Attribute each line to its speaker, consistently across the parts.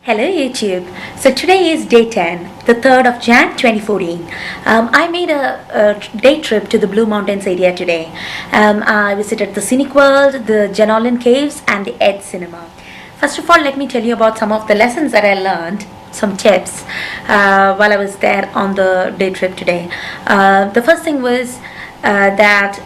Speaker 1: Hello YouTube. So today is day 10, the 3rd of Jan 2014. I made a day trip to the Blue Mountains area today. I visited the Scenic World, the Jenolan Caves and the Ed Cinema. First of all, let me tell you about some of the lessons that I learned, some tips while I was there on the day trip today. The first thing was that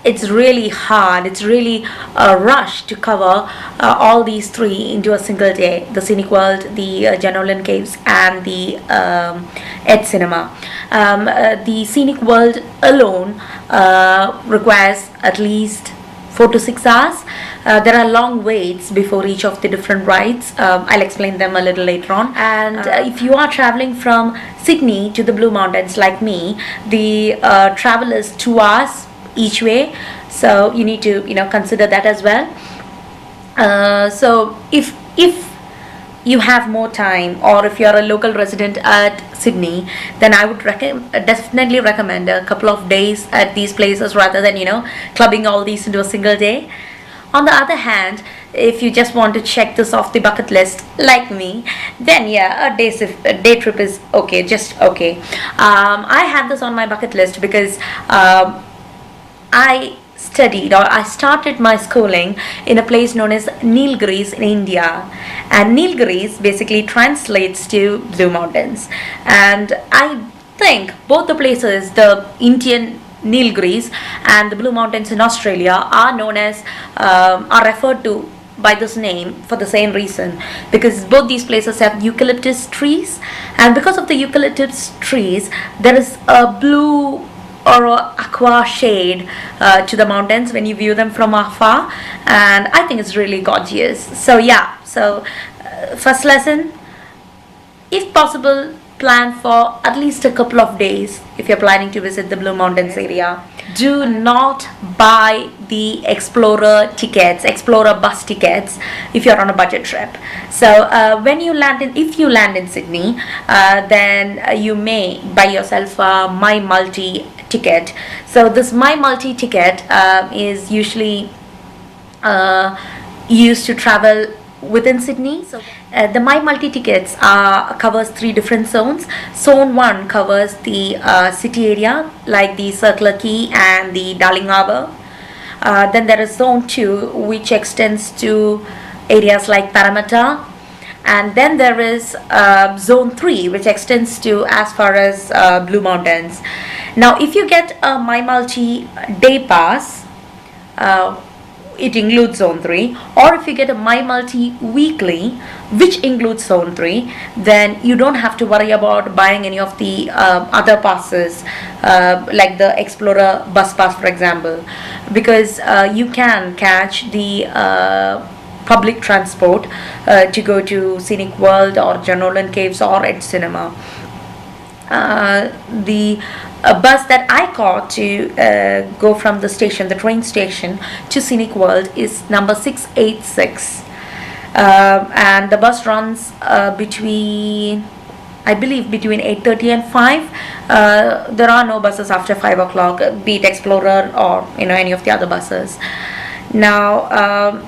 Speaker 1: it's really hard, it's really a rush to cover all these three into a single day: the Scenic World, the Jenolan Caves and the Ed Cinema. The Scenic World alone requires at least 4 to 6 hours. There are long waits before each of the different rides. I'll explain them a little later on. And if you are traveling from Sydney to the Blue Mountains like me, the travel is 2 hours each way, so you need to consider that as well. So if you have more time, or if you're a local resident at Sydney, then I would definitely recommend a couple of days at these places rather than clubbing all these into a single day. On the other hand, if you just want to check this off the bucket list like me, then yeah, a day trip is okay, just okay. I had this on my bucket list because I started my schooling in a place known as Nilgiris in India, and Nilgiris basically translates to Blue Mountains. And I think both the places, the Indian Nilgiris and the Blue Mountains in Australia, are referred to by this name for the same reason, because both these places have eucalyptus trees, and because of the eucalyptus trees there is a blue or aqua shade to the mountains when you view them from afar, and I think it's really gorgeous. So yeah, first lesson: if possible, plan for at least a couple of days if you're planning to visit the Blue Mountains area. Do not buy the Explorer bus tickets if you're on a budget trip. So if you land in Sydney, then you may buy yourself a My Multi ticket. So this My Multi ticket is usually used to travel within Sydney. So the My Multi tickets covers 3 different zones. Zone 1 covers the city area like the Circular Quay and the Darling Harbour. Then there is Zone 2, which extends to areas like Parramatta, and then there is Zone 3, which extends to as far as Blue Mountains. Now if you get a My Multi day pass, it includes Zone 3, or if you get a My Multi weekly which includes Zone 3, then you don't have to worry about buying any of the other passes, like the Explorer bus pass for example, because you can catch the public transport to go to Scenic World or Jenolan Caves or Ed Cinema. The bus that I caught to go from the train station to Scenic World is number 686, and the bus runs between 8:30 and 5. There are no buses after 5 o'clock, be it Explorer or any of the other buses. Now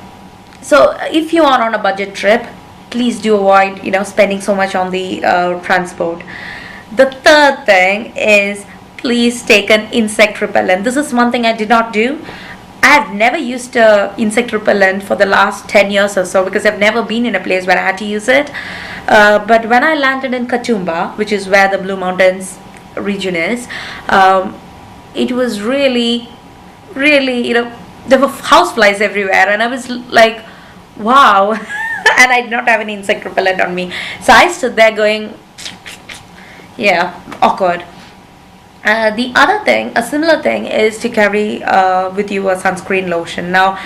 Speaker 1: so if you are on a budget trip, please do avoid spending so much on the transport. The third thing is, please take an insect repellent. This is one thing I did not do. I have never used insect repellent for the last 10 years or so, because I've never been in a place where I had to use it. But when I landed in Katoomba, which is where the Blue Mountains region is, it was really there were houseflies everywhere, and I was like, wow. And I did not have any insect repellent on me, so I stood there going, yeah, awkward. The other thing, a similar thing, is to carry with you a sunscreen lotion. Now,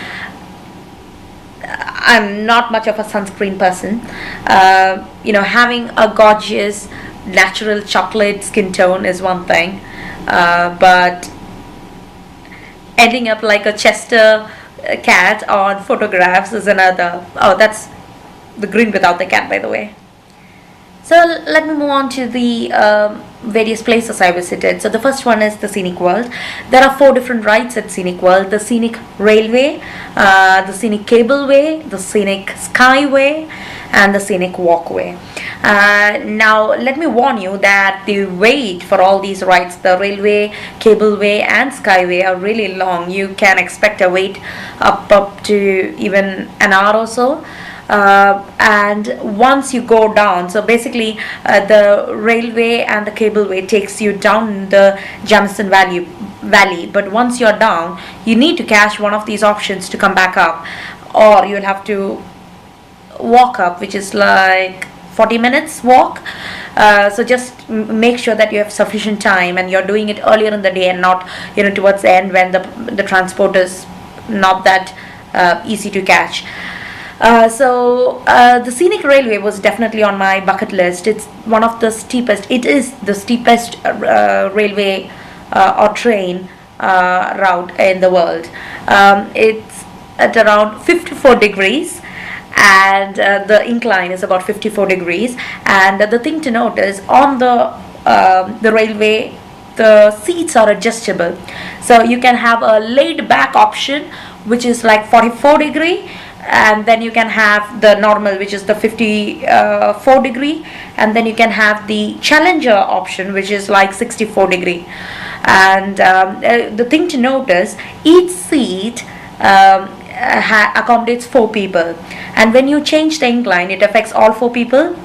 Speaker 1: I'm not much of a sunscreen person. Having a gorgeous natural chocolate skin tone is one thing, but ending up like a Chester cat on photographs is another. Oh, that's the green without the cat, by the way. So let me move on to the various places I visited. So the first one is the Scenic World. There are 4 different rides at Scenic World: the Scenic Railway, the Scenic Cableway, the Scenic Skyway, and the Scenic Walkway. Now let me warn you that the wait for all these rides, the railway, cableway, and skyway, are really long. You can expect a wait up to even an hour or so. And once you go down, so basically the railway and the cableway takes you down the Jamison Valley, but once you're down, you need to catch one of these options to come back up, or you'll have to walk up, which is like 40 minutes walk. So just make sure that you have sufficient time and you're doing it earlier in the day and not towards the end when the transport is not that easy to catch. The Scenic Railway was definitely on my bucket list. It's one of the steepest. It is the steepest railway or train route in the world. It's at around 54 degrees, and the incline is about 54 degrees. And the thing to note is, on the railway, the seats are adjustable, so you can have a laid back option, which is like 44 degree, and then you can have the normal, which is the 54 degree, and then you can have the Challenger option, which is like 64 degree. And the thing to notice, each seat accommodates 4 people, and when you change the incline, it affects all 4 people.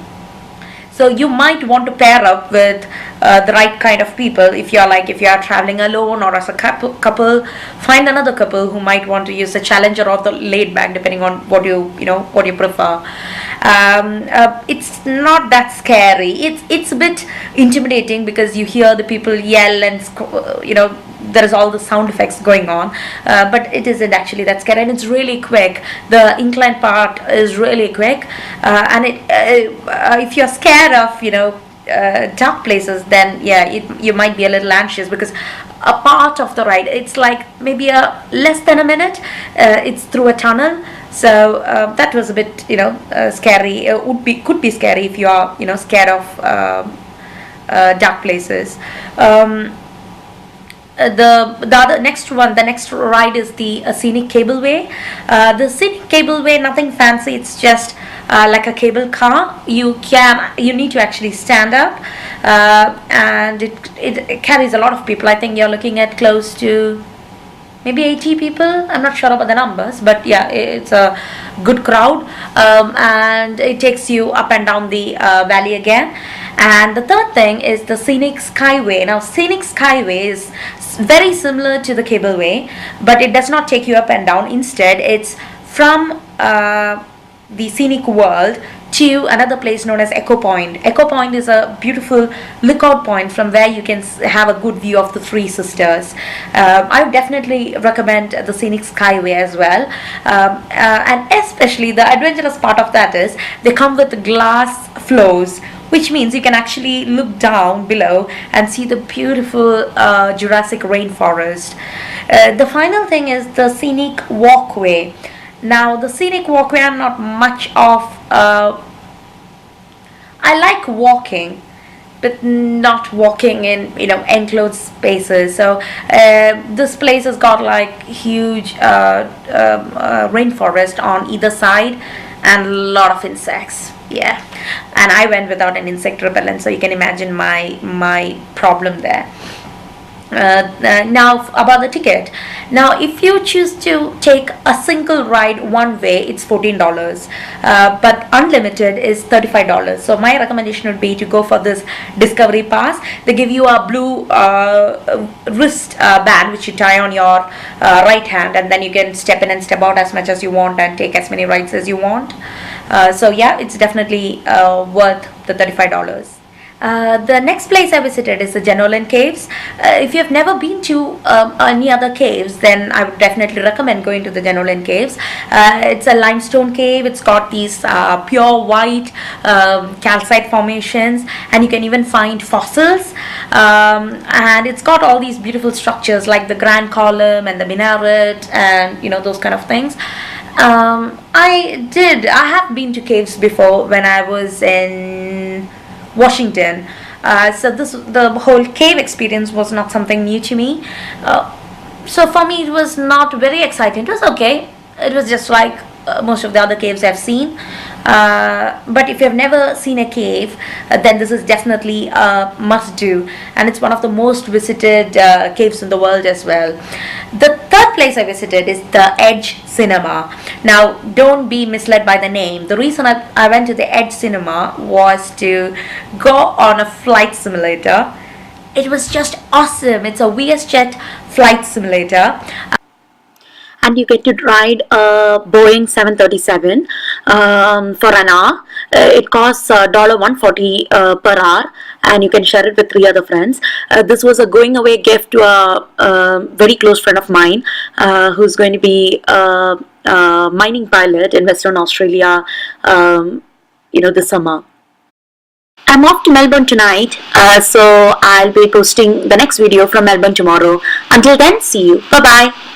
Speaker 1: So you might want to pair up with the right kind of people. If you are traveling alone or as a couple, find another couple who might want to use the Challenger or the laid back, depending on what you prefer. It's not that scary. It's a bit intimidating because you hear the people yell and there is all the sound effects going on, but it isn't actually that scary, and it's really quick. The incline part is really quick, and if you're scared of dark places, then you might be a little anxious, because a part of the ride, it's like maybe less than a minute. It's through a tunnel, so that was a bit scary. Could be scary if you are scared of dark places. The next ride is the Scenic Cableway. The Scenic Cableway, nothing fancy. It's just like a cable car. You need to actually stand up, and it carries a lot of people. I think you're looking at close to maybe 80 people. I'm not sure about the numbers, but yeah, it's a good crowd, and it takes you up and down the valley again. And the third thing is the Scenic Skyway. Now, Scenic Skyway is very similar to the cableway, but it does not take you up and down. Instead, it's from the Scenic World to another place known as Echo Point. Echo Point is a beautiful lookout point from where you can have a good view of the Three Sisters. I would definitely recommend the Scenic Skyway as well, and especially the adventurous part of that is they come with glass floors, which means you can actually look down below and see the beautiful Jurassic rainforest. The final thing is the Scenic Walkway. Now, the Scenic Walkway, I'm not much of I like walking, but not walking in enclosed spaces. So this place has got like huge rainforest on either side and a lot of insects. Yeah, and I went without an insect repellent, so you can imagine my problem there. Now about the ticket. Now, if you choose to take a single ride one way, it's $14, but unlimited is $35. So my recommendation would be to go for this Discovery Pass. They give you a blue wrist band which you tie on your right hand, and then you can step in and step out as much as you want and take as many rides as you want. So yeah, it's definitely worth the $35. The next place I visited is the Jenolan Caves. If you have never been to any other caves, then I would definitely recommend going to the Jenolan Caves. It's a limestone cave. It's got these pure white calcite formations, and you can even find fossils. And it's got all these beautiful structures like the Grand Column and the minaret, and those kind of things. I have been to caves before when I was in Washington. So the whole cave experience was not something new to me. So for me, it was not very exciting. It was okay. It was just like most of the other caves I've seen. But if you've never seen a cave, then this is definitely a must do, and it's one of the most visited caves in the world as well. The third place I visited is the Edge Cinema. Now, don't be misled by the name. The reason I went to the Edge Cinema was to go on a flight simulator. It was just awesome. It's a VS Jet flight simulator, and you get to ride a Boeing 737 for an hour. It costs $140 per hour, and you can share it with 3 other friends. This was a going away gift to a very close friend of mine who's going to be a mining pilot in Western Australia, this summer. I'm off to Melbourne tonight, so I'll be posting the next video from Melbourne tomorrow. Until then, see you. Bye bye.